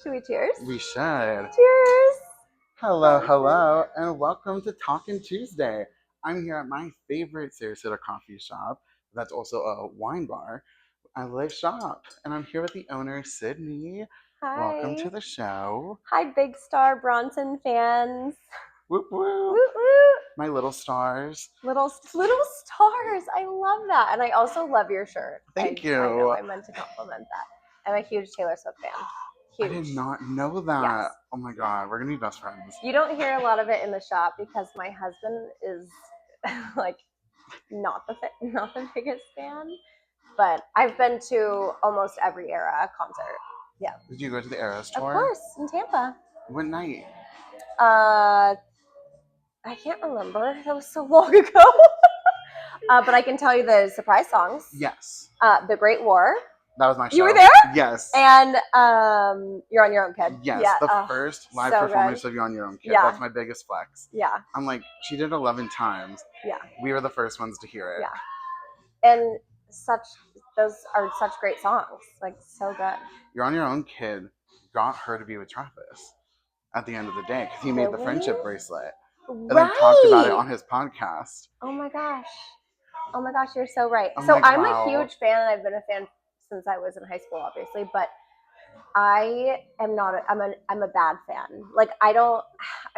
Should we cheers? We should. Cheers! Hello, and welcome to Talkin Tuesday. I'm here at my favorite Sarasota coffee shop. That's also a wine bar. I live shop, and I'm here with the owner, Sydney. Hi. Welcome to the show. Hi, Big Star Bronson fans. Whoop whoop. Woot woot. My little stars. Little stars. I love that. And I also love your shirt. Thank you. I know, I meant to compliment that. I'm a huge Taylor Swift fan. Huge. I did not know that. Yes. Oh my god, we're gonna be best friends. You don't hear a lot of it in the shop because my husband is like not the biggest fan. But I've been to almost every Era concert. Yeah. Did you go to the Eras tour? Of course, in Tampa. What night? I can't remember. That was so long ago. But I can tell you the surprise songs. Yes. The Great War. That was my show. You were there? Yes. And You're on Your Own, Kid. Yes, yeah. the first live so performance good. of You're on Your Own, Kid. Yeah. That's my biggest flex. Yeah. I'm like, she did 11 times. Yeah. We were the first ones to hear it. Yeah. And those are such great songs. Like, so good. You're on Your Own, Kid got her to be with Travis at the end of the day because he made the friendship bracelet. And then talked about it on his podcast. Oh my gosh, you're so right. I'm so like, I'm wow. a huge fan. I've been a fan since I was in high school, obviously, but I am not. I'm a bad fan. Like I'm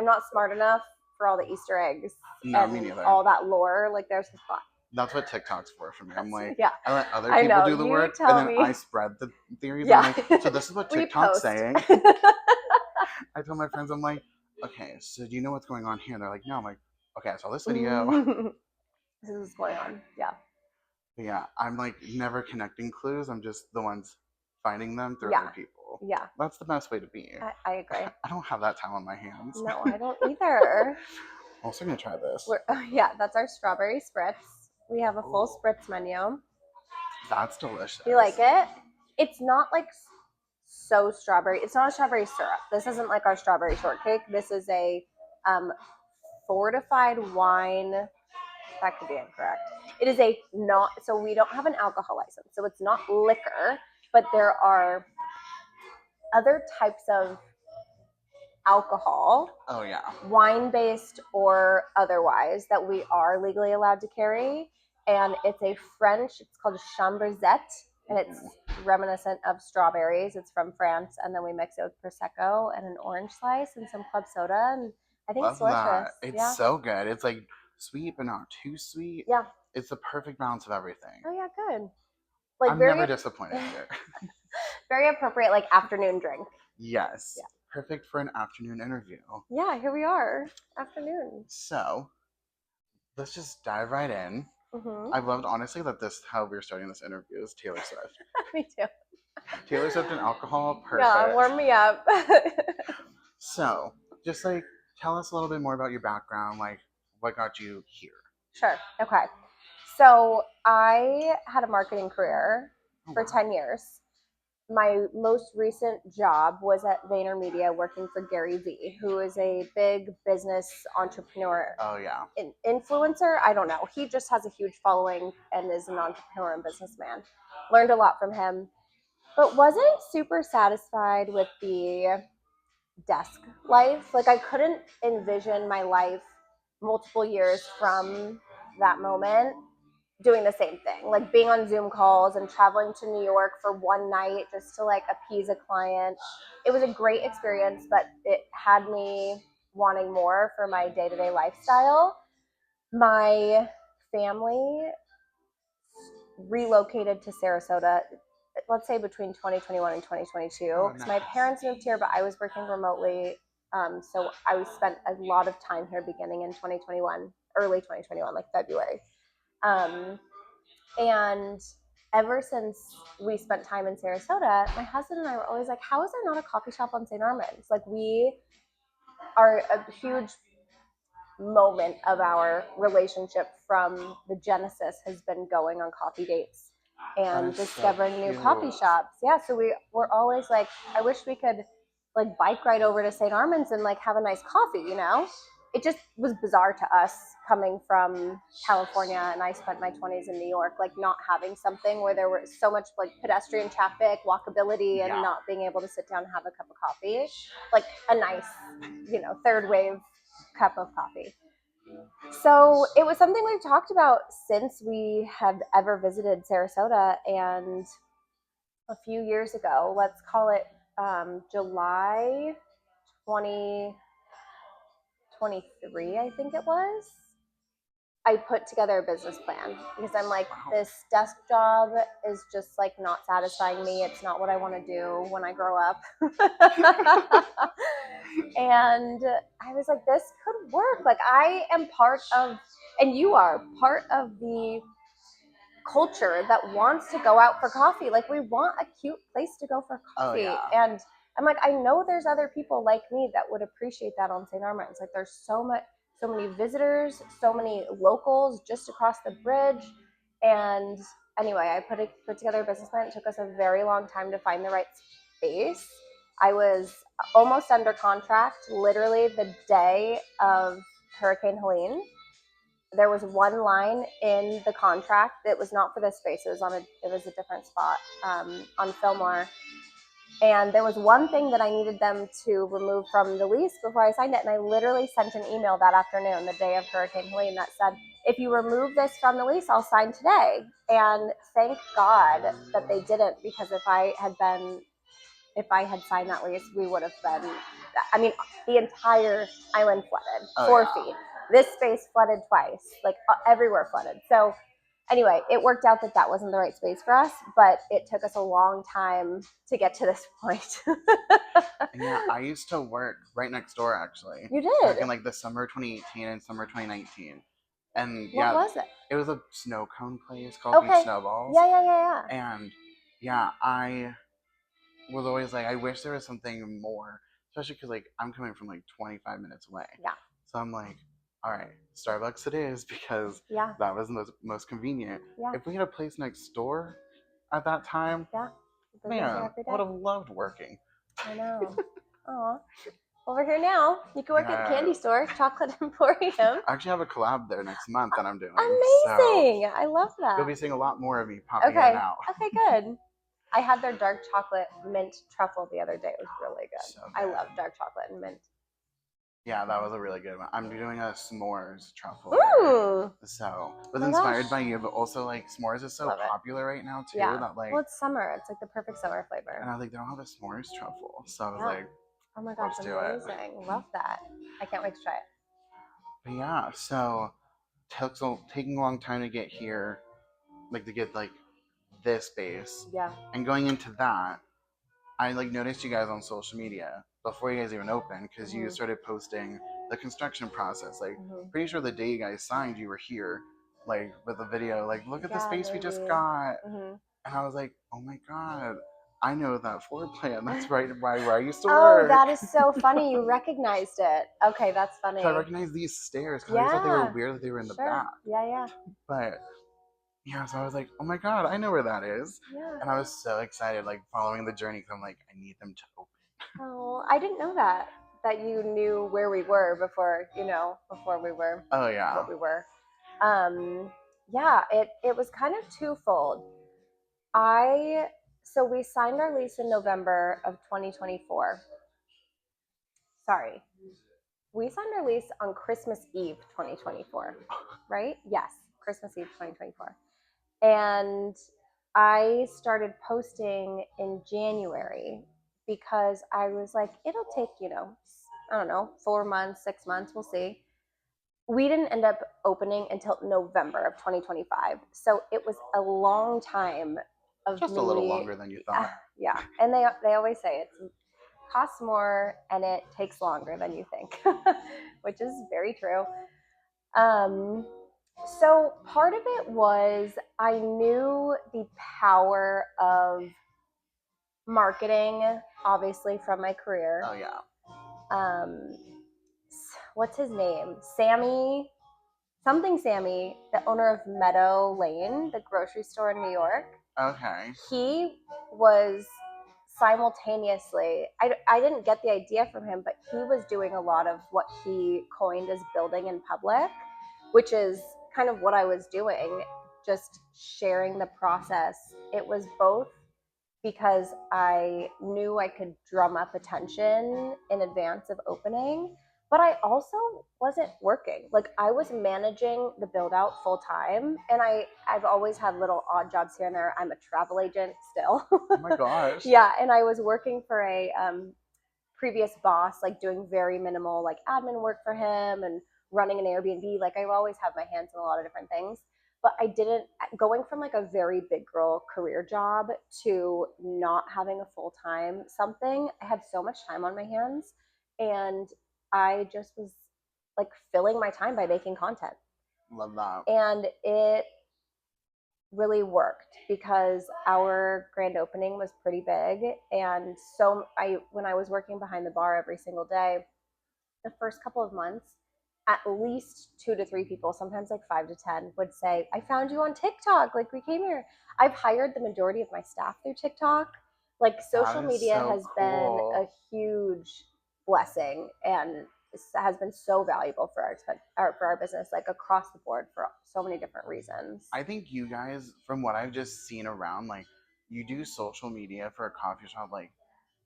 not smart enough for all the Easter eggs and me neither. All that lore. Like there's just fun. That's what TikTok's for me. I'm like, yeah. I let other people do the work, and then I spread the theories. Yeah. I'm like, so this is what TikTok's saying. I tell my friends, I'm like, okay, so do you know what's going on here? And they're like, no. I'm like, okay, I saw this video. This is going on. Yeah. But yeah, I'm like never connecting clues. I'm just the ones finding them through other people. Yeah. That's the best way to be. I agree. I don't have that time on my hands. No, I don't either. I'm also going to try this. Yeah, that's our strawberry spritz. We have a full spritz menu. That's delicious. You like it? It's not like so strawberry. It's not a strawberry syrup. This isn't like our strawberry shortcake. This is a fortified wine. That could be incorrect. It is so we don't have an alcohol license. So it's not liquor, but there are other types of alcohol. Oh yeah. Wine-based or otherwise that we are legally allowed to carry. And it's it's called Chambrezette, and it's reminiscent of strawberries. It's from France, and then we mix it with Prosecco and an orange slice and some club soda, and I think it's delicious. That. It's so good. It's like sweet, but not too sweet. Yeah. It's the perfect balance of everything. Oh yeah, good. Like I'm never disappointed here. Very appropriate, like afternoon drink. Yes. Yeah. Perfect for an afternoon interview. Yeah, here we are. Afternoon. So, let's just dive right in. Mm-hmm. I've loved, honestly, that how we're starting this interview is Taylor Swift. Me too. Taylor Swift and alcohol, perfect. Yeah, warm me up. So, just like, tell us a little bit more about your background, like, what got you here? Sure. Okay. So, I had a marketing career for 10 years. My most recent job was at VaynerMedia working for Gary Vee, who is a big business entrepreneur. Oh, yeah. Influencer? I don't know. He just has a huge following and is an entrepreneur and businessman. Learned a lot from him, but wasn't super satisfied with the desk life. Like I couldn't envision my life multiple years from that moment doing the same thing, like being on Zoom calls and traveling to New York for one night just to like appease a client. It was a great experience, but it had me wanting more for my day-to-day lifestyle. My family relocated to Sarasota, let's say between 2021 and 2022. Nice. My parents moved here, but I was working remotely. So I spent a lot of time here beginning in 2021, early 2021, like February. And ever since we spent time in Sarasota, my husband and I were always like, how is there not a coffee shop on St. Armand's? Like we are a huge moment of our relationship from the genesis has been going on coffee dates and discovering new coffee shops. Yeah. So we're always like, I wish we could like bike ride over to St. Armand's and like have a nice coffee, you know? it just was bizarre to us coming from California, and I spent my 20s in New York, like not having something where there was so much like pedestrian traffic, walkability, and not being able to sit down and have a cup of coffee, like a nice, third wave cup of coffee. So it was something we've talked about since we have ever visited Sarasota, and a few years ago, let's call it July 2023, I think it was. I put together a business plan because I'm like, this desk job is just like not satisfying me. It's not what I want to do when I grow up. And I was like, this could work. Like, I am part of, and you are part of the culture that wants to go out for coffee. Like, we want a cute place to go for coffee. Oh, yeah. And I'm like, I know there's other people like me that would appreciate that on St. Armand. It's like there's so many visitors, so many locals just across the bridge. And anyway, I put together a business plan. It took us a very long time to find the right space. I was almost under contract literally the day of Hurricane Helene. There was one line in the contract that was not for this space. It was a different spot on Fillmore. And there was one thing that I needed them to remove from the lease before I signed it. And I literally sent an email that afternoon, the day of Hurricane Helene, that said, if you remove this from the lease, I'll sign today. And thank God that they didn't, because if I had signed that lease, we would have been, the entire island flooded 4 feet. This space flooded twice, like everywhere flooded. So anyway, it worked out that wasn't the right space for us, but it took us a long time to get to this point. Yeah, I used to work right next door, actually. You did? Back in like the summer 2018 and summer 2019. And what was it? It was a snow cone place called Beach Snowballs. Yeah. And yeah, I was always like, I wish there was something more, especially because like I'm coming from like 25 minutes away. Yeah. So I'm like, all right, Starbucks it is, because that was the most convenient. Yeah. If we had a place next door at that time, man, I would have loved working. I know. Aw. Over here now, you can work at the candy store, Chocolate Emporium. I actually have a collab there next month that I'm doing. Amazing! So I love that. You'll be seeing a lot more of me popping in and out. Okay, good. I had their dark chocolate mint truffle the other day. It was really good. So good. I love dark chocolate and mint. Yeah, that was a really good one. I'm doing a s'mores truffle. Ooh. So it was inspired by you, but also like s'mores is so popular right now too. Yeah. That like, well, it's summer. It's like the perfect summer flavor. And I was like, they don't have a s'mores truffle, so I was like, oh my gosh, amazing! Love that. I can't wait to try it. But yeah, so taking a long time to get here, like to get like this space. Yeah. And going into that, I like noticed you guys on social media before you guys even opened, because you started posting the construction process. Like, pretty sure the day you guys signed, you were here, like with a video, like, look at the space we just got. And I was like, oh my god, I know that floor plan. That's right where I used to work. Oh, that is so funny. You recognized it. Okay, that's funny. So I recognized these stairs because I thought they were weird that they were in the back. Yeah. But yeah, so I was like, oh my god, I know where that is. Yeah. And I was so excited, like following the journey, because I'm like, I need them to open. Oh, I didn't know that you knew where we were before we were. Oh yeah. What we were. Yeah, it was kind of twofold. So we signed our lease in November of 2024. Sorry. We signed our lease on Christmas Eve 2024, right? Yes, Christmas Eve 2024. And I started posting in January because I was like, it'll take, I don't know, 4 months, 6 months, we'll see. We didn't end up opening until November of 2025. So it was a long time of just a little longer than you thought. Yeah. And they always say it costs more and it takes longer than you think, which is very true. So part of it was I knew the power of marketing, obviously, from my career. Oh yeah. What's his name? Sammy, the owner of Meadow Lane, the grocery store in New York. Okay. He was simultaneously, I didn't get the idea from him, but he was doing a lot of what he coined as building in public, which is kind of what I was doing, just sharing the process. It was both because I knew I could drum up attention in advance of opening, but I also wasn't working. Like I was managing the build out full time, and I've always had little odd jobs here and there. I'm a travel agent still. Oh my gosh. Yeah, and I was working for a previous boss, like doing very minimal like admin work for him and running an Airbnb. Like I've always had my hands in a lot of different things, but I didn't, going from like a very big girl career job to not having a full time something. I had so much time on my hands, and I just was like filling my time by making content. Love that. And it really worked because our grand opening was pretty big, and so I when I was working behind the bar every single day, the first couple of months, at least 2 to 3 people, sometimes like 5 to 10, would say, I found you on TikTok, like we came here. I've hired the majority of my staff through TikTok. Like social That is media so has been a cool. huge blessing and has been so valuable for our business, like across the board for so many different reasons. I think you guys, from what I've just seen around, like you do social media for a coffee shop like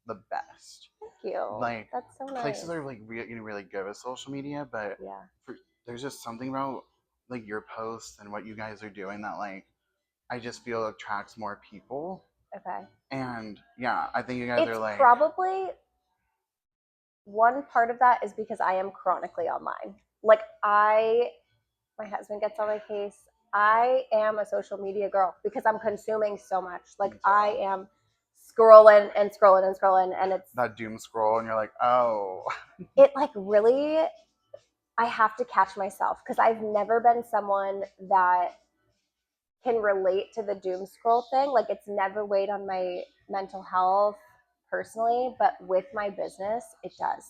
the best. Thank you. Like That's so places nice. are like really good with social media, but Yeah. for, there's just something about like your posts and what you guys are doing that like I just feel attracts more people. Okay. And yeah, I think you guys are It's like, probably one part of that is because I am chronically online. Like my husband gets on my case. I am a social media girl because I'm consuming so much. Like I am scrolling and scrolling and scrolling, and it's that doom scroll, and you're like, oh, it like really. I have to catch myself because I've never been someone that can relate to the doom scroll thing. Like it's never weighed on my mental health personally, but with my business, it does.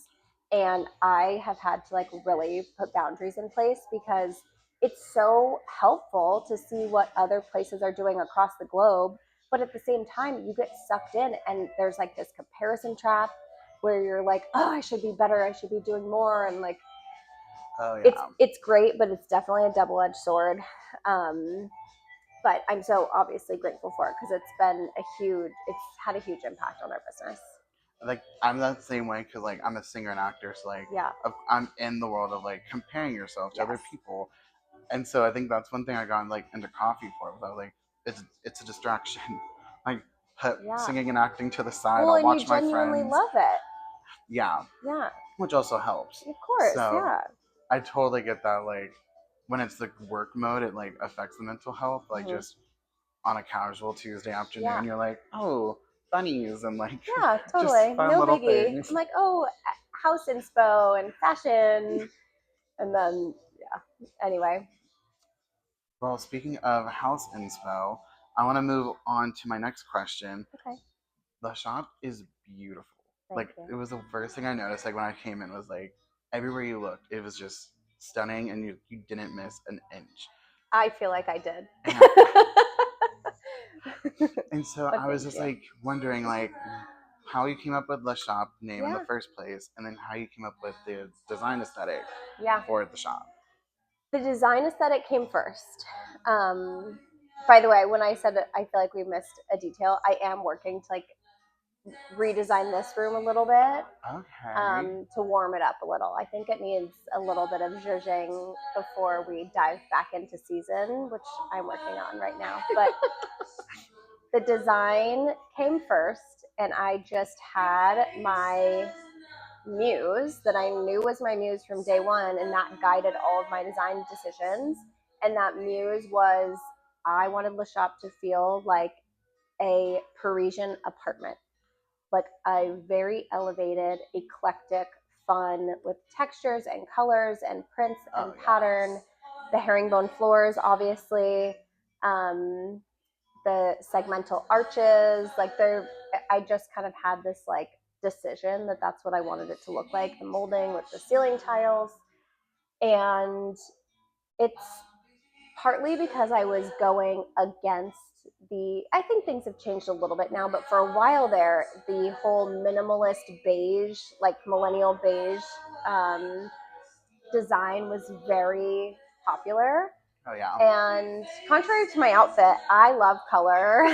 And I have had to like really put boundaries in place because it's so helpful to see what other places are doing across the globe. But at the same time, you get sucked in, and there's like this comparison trap where you're like, oh, I should be better. I should be doing more. And like, oh it's, yeah. it's great, but it's definitely a double-edged sword. Um, but I'm so obviously grateful for it because it's had a huge impact on our business. Like I'm that same way because like I'm a singer and actor, so like Yeah. I'm in the world of like comparing yourself to Yes. other people, and so I think that's one thing I got like into coffee for. Was I was like, it's a distraction. Like put Yeah. singing and acting to the side. Well, I'll and you watch my genuinely friends. love it. Yeah, Yeah. which also helps. Of course. So Yeah. I totally get that. Like when it's the work mode, it like affects the mental health. Like Mm-hmm. just on a casual Tuesday Yeah. afternoon, you're like, oh, bunnies and like Yeah. just Totally. fun No little biggie. things. I'm like, oh, house inspo and fashion, and then yeah. Anyway. Well, speaking of house inspo, I want to move on to my next question. Okay. The shop is beautiful. Thank Like you. it was the first thing I noticed. Like when I came in, was like everywhere you looked, it was just stunning, and you didn't miss an inch. I feel like I did. Yeah. And so But I was thank just you. like wondering like how you came up with the shop name in the Yeah. first place, and then how you came up with the design aesthetic Yeah. for the shop. The design aesthetic came first. Um, by the way, when I said I feel like we missed a detail, I am working to like redesign this room a little bit Okay. to warm it up a little. I think it needs a little bit of zhuzhing before we dive back into season, which I'm working on right now. But the design came first, and I just had my muse that I knew was my muse from day one, and that guided all of my design decisions. And that muse was I wanted Le Shop to feel like a Parisian apartment, like a very elevated, eclectic, fun with textures and colors and prints and pattern. The herringbone floors, obviously. Um, the segmental arches, like they're, I just kind of had this like decision that that's what I wanted it to look like, the molding with the ceiling tiles. And it's partly because I was going against I think things have changed a little bit now, but for a while there, the whole minimalist beige, like millennial beige design was very popular. Oh yeah. And contrary to my outfit, I love color.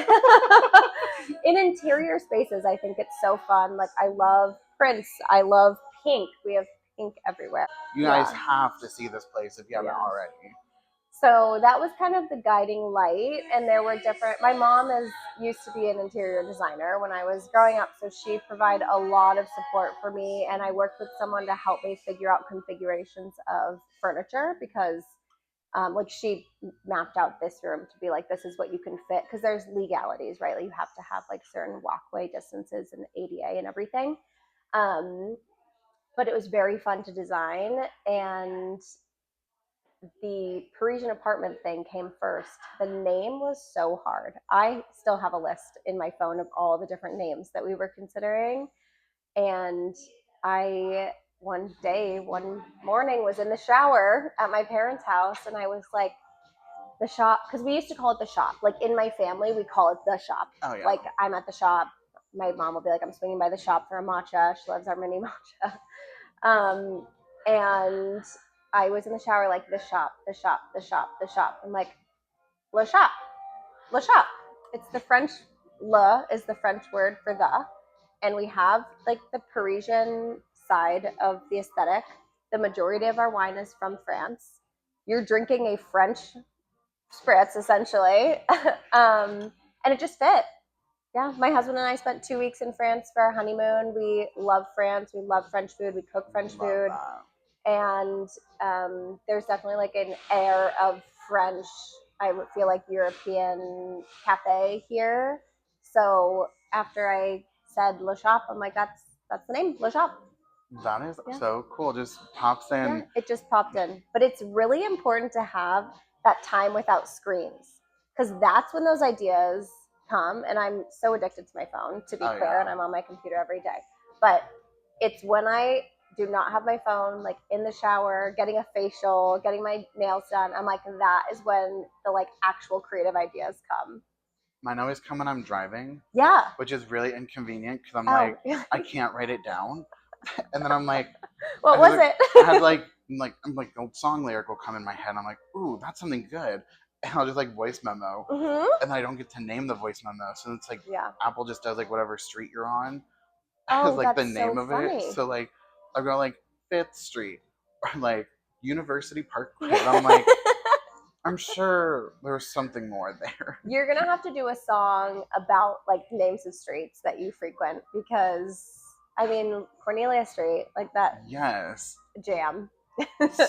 In interior spaces, I think it's so fun. Like, I love prints. I love pink. We have pink everywhere. You guys have to see this place if you haven't already. So that was kind of the guiding light. And there were my mom used to be an interior designer when I was growing up. So she provided a lot of support for me. And I worked with someone to help me figure out configurations of furniture because like she mapped out this room to be like, this is what you can fit. Cause there's legalities, right? Like you have to have like certain walkway distances and ADA and everything. But it was very fun to design. And the Parisian apartment thing came first. The name was so hard. I still have a list in my phone of all the different names that we were considering. And one morning was in the shower at my parents' house and I was like, the shop, because we used to call it the shop. Like in my family, we call it the shop. Oh, yeah. Like I'm at the shop. My mom will be like, I'm swinging by the shop for a matcha. She loves our mini matcha. And I was in the shower like, the shop, the shop, the shop, the shop. I'm like, le shop, le shop. It's the French, le is the French word for the. And we have like the Parisian side of the aesthetic. The majority of our wine is from France. You're drinking a French spritz essentially. And it just fit. Yeah, my husband and I spent 2 weeks in France for our honeymoon. We love France. We love French food. We cook French food. And there's definitely like an air of French, I would feel like European cafe here. So after I said Le Shop, I'm like, that's the name, Le Shop. That is so cool. Just pops in. Yeah, it just popped in. But it's really important to have that time without screens because that's when those ideas come. And I'm so addicted to my phone, to be clear, and I'm on my computer every day. But it's when I do not have my phone, like in the shower, getting a facial, getting my nails done. I'm like, that is when the like actual creative ideas come. Mine always come when I'm driving. Yeah. Which is really inconvenient because I'm like, I can't write it down. And then I'm like, what was it? I had I'm like old song lyric will come in my head. I'm like, ooh, that's something good. And I'll just like voice memo. Mm-hmm. And then I don't get to name the voice memo. So it's like Apple just does like whatever street you're on as like the name of it. So like I'll go like 5th Street or like University Parkway. And I'm like, I'm sure there's something more there. You're going to have to do a song about like names of streets that you frequent because I mean, Cornelia Street, like that. Yes. Jam.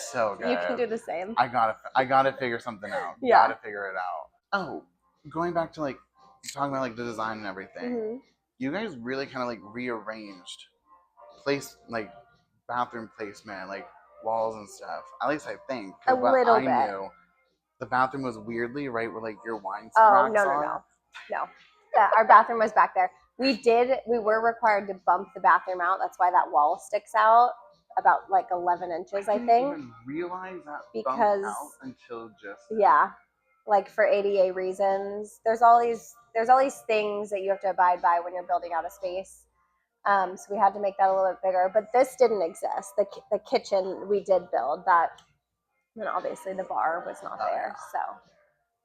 So good. You can do the same. I gotta figure something out. Yeah. Gotta figure it out. Oh, going back to like talking about like the design and everything. Mm-hmm. You guys really kind of like rearranged bathroom placement, like walls and stuff. At least I think. A little bit. I knew the bathroom was weirdly right where like your wine racks are. No. Our bathroom was back there. We were required to bump the bathroom out. That's why that wall sticks out about like 11 inches, I think. I didn't even realize that because out until just like for ADA reasons. There's all these things that you have to abide by when you're building out a space. So we had to make that a little bit bigger, but this didn't exist. The kitchen we did build that, and obviously the bar was not there. So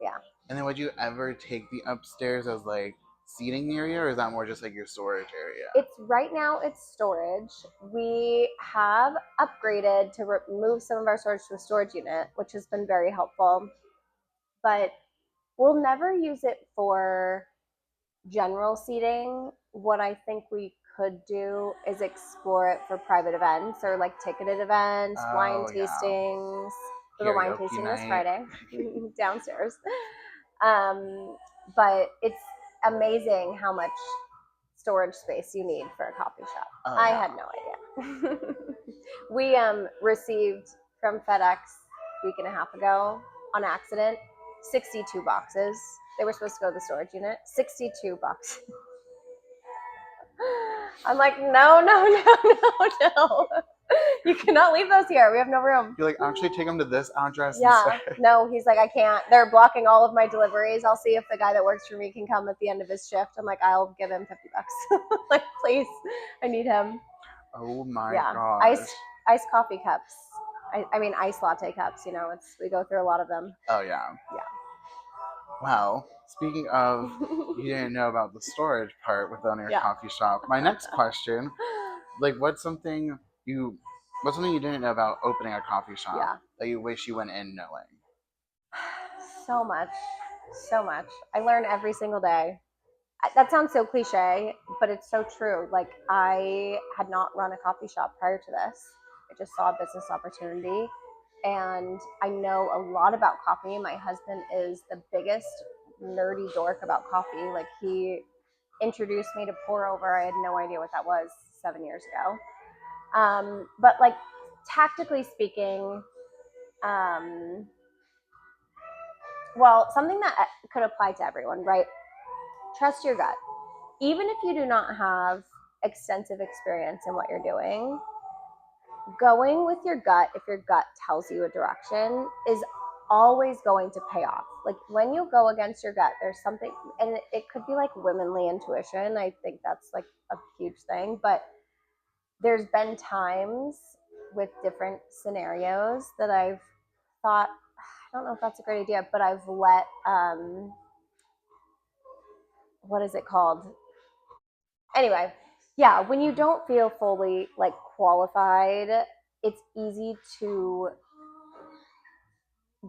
yeah. And then would you ever take the upstairs as like seating area, or is that more just like your storage area? Right now it's storage. We have upgraded to move some of our storage to a storage unit, which has been very helpful. But we'll never use it for general seating. What I think we could do is explore it for private events or like ticketed events, wine tastings. The wine tasting this Friday downstairs. But it's amazing how much storage space you need for a coffee shop. I had no idea. We received from FedEx a week and a half ago on accident 62 boxes. They were supposed to go to the storage unit. 62 boxes. I'm like, no. You cannot leave those here. We have no room. You're like, actually take them to this address Yeah. instead. No, he's like, I can't. They're blocking all of my deliveries. I'll see if the guy that works for me can come at the end of his shift. I'm like, I'll give him $50. Like, please, I need him. Oh my Yeah. gosh. Iced coffee cups. I mean, iced latte cups. You know, we go through a lot of them. Oh yeah. Yeah. Well, speaking of, you didn't know about the storage part with owning a coffee shop. My next question, like, what's something you didn't know about opening a coffee shop that you wish you went in knowing? So much. I learn every single day. That sounds so cliche, but it's so true. Like, I had not run a coffee shop prior to this. I just saw a business opportunity, and I know a lot about coffee. My husband is the biggest nerdy dork about coffee. Like, he introduced me to pour over. I had no idea what that was 7 years ago. But like, tactically speaking, well, something that could apply to everyone, right? Trust your gut. Even if you do not have extensive experience in what you're doing, going with your gut, if your gut tells you a direction, is always going to pay off. Like, when you go against your gut, there's something, and it could be like womanly intuition. I think that's like a huge thing. But there's been times with different scenarios that I've thought, I don't know if that's a great idea, but I've let, what is it called? Anyway, yeah, when you don't feel fully like qualified, it's easy to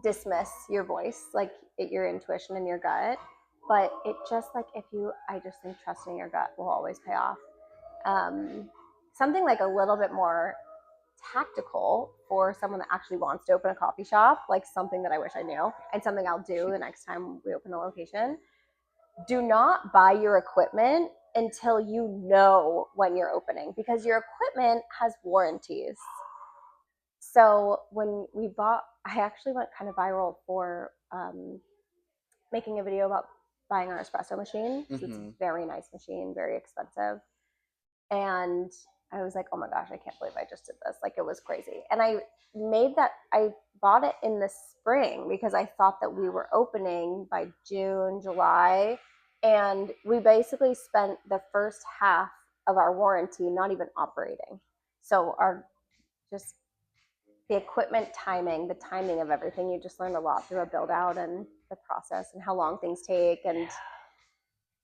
dismiss your voice, like your intuition and your gut. But it just like, I just think trusting your gut will always pay off. Something like a little bit more tactical for someone that actually wants to open a coffee shop, like something that I wish I knew and something I'll do the next time we open a location. Do not buy your equipment until you know when you're opening, because your equipment has warranties. So when we bought, I actually went kind of viral for making a video about buying our espresso machine. Mm-hmm. It's a very nice machine, very expensive. And I was like, oh my gosh, I can't believe I just did this. Like, it was crazy. And I bought it in the spring because I thought that we were opening by June, July. And we basically spent the first half of our warranty not even operating. So the equipment timing, the timing of everything, you just learn a lot through a build out and the process and how long things take. And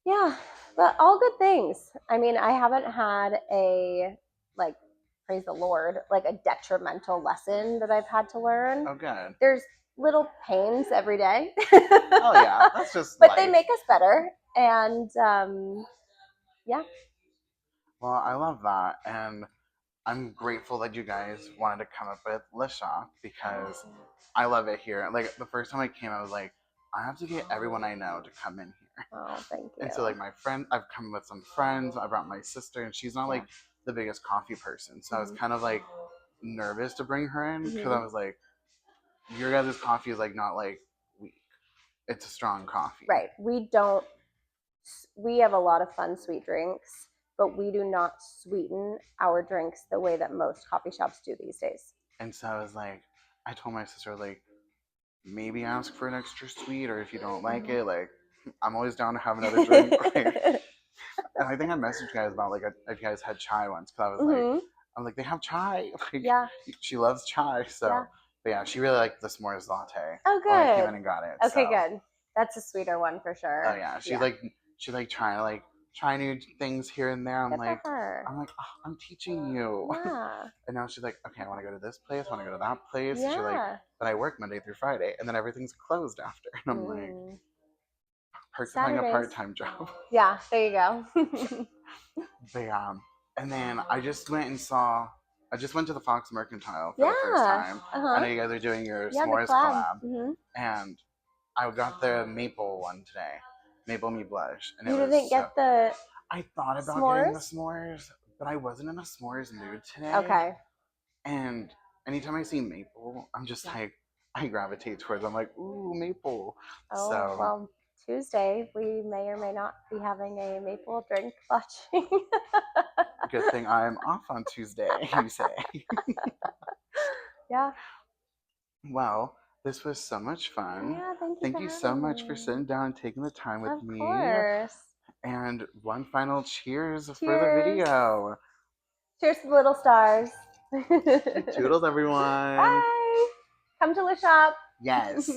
yeah, but all good things. I mean, I haven't had like, praise the Lord, like a detrimental lesson that I've had to learn. Oh, good. There's little pains every day. Oh, yeah, that's just But life. they make us better. And yeah. Well, I love that. And I'm grateful that you guys wanted to come up with Le Shop because I love it here. Like, the first time I came, I was like, I have to get everyone I know to come in here. Oh, thank you. And so, like, I've come with some friends. I brought my sister, and she's not like the biggest coffee person. So I was kind of like nervous to bring her in because I was like, your guys' coffee is like not like weak. It's a strong coffee. Right. We have a lot of fun sweet drinks, but we do not sweeten our drinks the way that most coffee shops do these days. And so I was like, I told my sister, like, maybe ask for an extra sweet, or if you don't like it, like, I'm always down to have another drink. Like, and I think I messaged you guys about like if you guys had chai once, because I was like, I'm like, they have chai. Like, yeah. She loves chai, so. Yeah. But yeah, she really liked the s'mores latte. Oh, good. When I came in and got it. Okay, so. Good. That's a sweeter one for sure. Oh yeah, she like trying to like try new things here and there. I'm Good like, for her. I'm like, oh, I'm teaching you. Yeah. And now she's like, okay, I want to go to this place, I want to go to that place. Yeah. She's like, but I work Monday through Friday, and then everything's closed after. And I'm like, perks of having a part-time job. Yeah, there you go. But yeah, and then I just went to the Fox Mercantile for the first time. I know you guys are doing your s'mores collab. And I got the maple one today. Maple Me Blush. And you didn't get the I thought about getting the s'mores, but I wasn't in a s'mores mood today. Okay. And anytime I see maple, I'm just like, I gravitate towards it. I'm like, ooh, maple. Oh, so, well, Tuesday, we may or may not be having a maple drink watching. good thing I'm off on Tuesday, you say. Yeah. Well, this was so much fun. Yeah, thank you Thank for you so having much for me. sitting down and taking the time with Of me. course. And one final cheers for the Cheers. video. Cheers to the little stars. Toodles, everyone. Bye. Come to the shop. Yes.